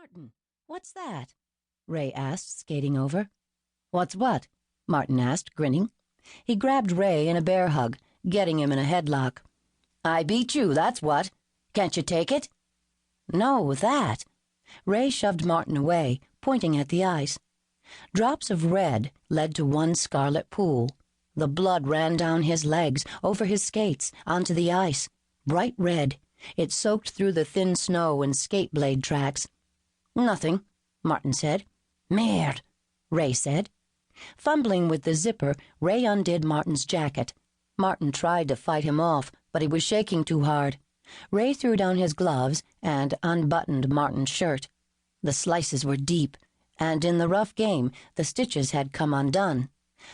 "Martin, what's that?" Ray asked, skating over. "What's what?" Martin asked, grinning. He grabbed Ray in a bear hug, getting him in a headlock. "I beat you, that's what. Can't you take it?" "No, that." Ray shoved Martin away, pointing at the ice. Drops of red led to one scarlet pool. The blood ran down his legs, over his skates, onto the ice. Bright red. It soaked through the thin snow and skate blade tracks. "Nothing," Martin said. "Merde," Ray said. Fumbling with the zipper, Ray undid Martin's jacket. Martin tried to fight him off, but he was shaking too hard. Ray threw down his gloves and unbuttoned Martin's shirt. The slices were deep, and in the rough game, the stitches had come undone.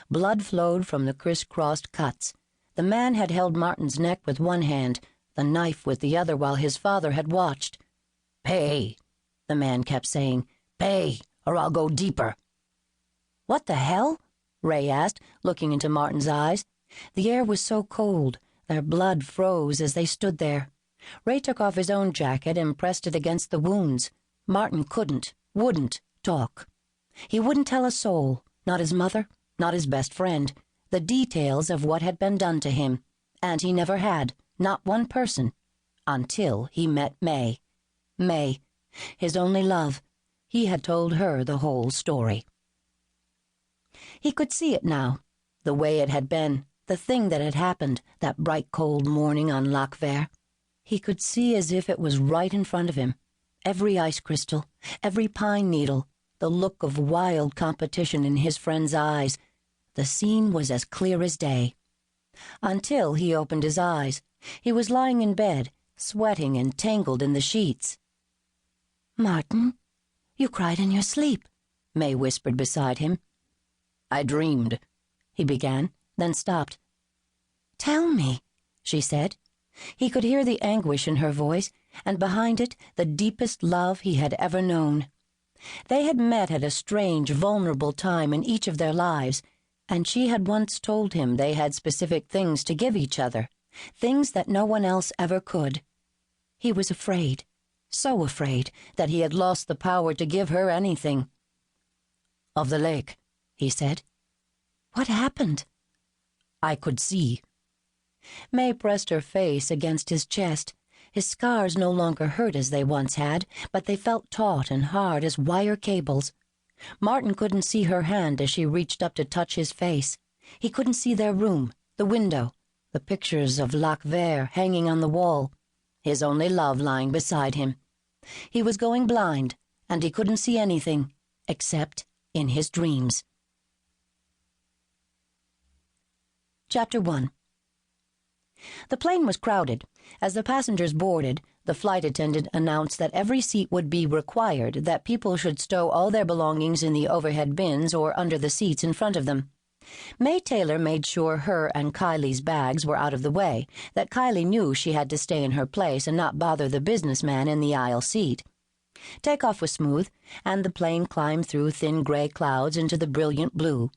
Blood flowed from the crisscrossed cuts. The man had held Martin's neck with one hand, the knife with the other while his father had watched. "Pay," the man kept saying. "Pay, or I'll go deeper." "What the hell?" Ray asked, looking into Martin's eyes. The air was so cold, their blood froze as they stood there. Ray took off his own jacket and pressed it against the wounds. Martin wouldn't talk. He wouldn't tell a soul, not his mother, not his best friend, the details of what had been done to him, and he never had, not one person, until he met May. May, his only love. He had told her the whole story. He could see it now, the way it had been, the thing that had happened that bright cold morning on Lac Vert. He could see as if it was right in front of him. Every ice crystal, every pine needle, the look of wild competition in his friend's eyes. The scene was as clear as day. Until he opened his eyes. He was lying in bed, sweating and tangled in the sheets. "Martin, you cried in your sleep," May whispered beside him. "I dreamed," he began, then stopped. "Tell me," she said. He could hear the anguish in her voice, and behind it the deepest love he had ever known. They had met at a strange, vulnerable time in each of their lives, and she had once told him they had specific things to give each other, things that no one else ever could. He was afraid, so afraid, that he had lost the power to give her anything. "Of the lake," he said. "What happened?" "I could see." May pressed her face against his chest. His scars no longer hurt as they once had, but they felt taut and hard as wire cables. Martin couldn't see her hand as she reached up to touch his face. He couldn't see their room, the window, the pictures of Lac Vert hanging on the wall, his only love lying beside him. He was going blind, and he couldn't see anything, except in his dreams. Chapter 1. The plane was crowded. As the passengers boarded, the flight attendant announced that every seat would be required, that people should stow all their belongings in the overhead bins or under the seats in front of them. May Taylor made sure her and Kylie's bags were out of the way, that Kylie knew she had to stay in her place and not bother the businessman in the aisle seat. Takeoff was smooth, and the plane climbed through thin gray clouds into the brilliant blue.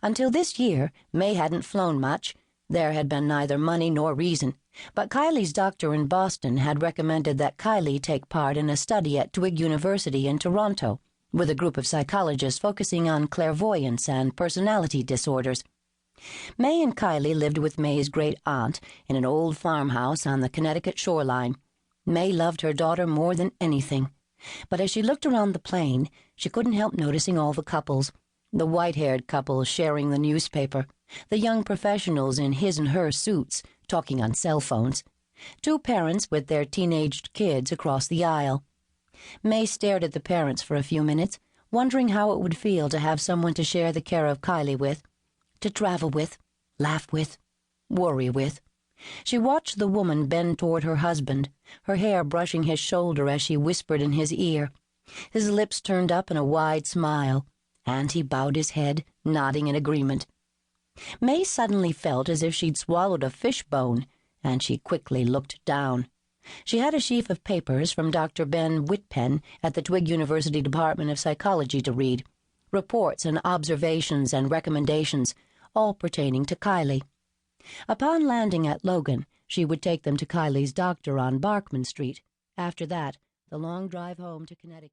Until this year, May hadn't flown much. There had been neither money nor reason, but Kylie's doctor in Boston had recommended that Kylie take part in a study at Twig University in Toronto, with a group of psychologists focusing on clairvoyance and personality disorders. May and Kylie lived with May's great-aunt in an old farmhouse on the Connecticut shoreline. May loved her daughter more than anything, but as she looked around the plane, she couldn't help noticing all the couples, the white-haired couple sharing the newspaper, the young professionals in his and her suits, talking on cell phones, two parents with their teenaged kids across the aisle. May stared at the parents for a few minutes, wondering how it would feel to have someone to share the care of Kylie with, to travel with, laugh with, worry with. She watched the woman bend toward her husband, her hair brushing his shoulder as she whispered in his ear. His lips turned up in a wide smile, and he bowed his head, nodding in agreement. May suddenly felt as if she'd swallowed a fish bone, and she quickly looked down. She had a sheaf of papers from Dr. Ben Whitpen at the Twig University Department of Psychology to read, reports and observations and recommendations, all pertaining to Kylie. Upon landing at Logan, she would take them to Kylie's doctor on Barkman Street. After that, the long drive home to Connecticut.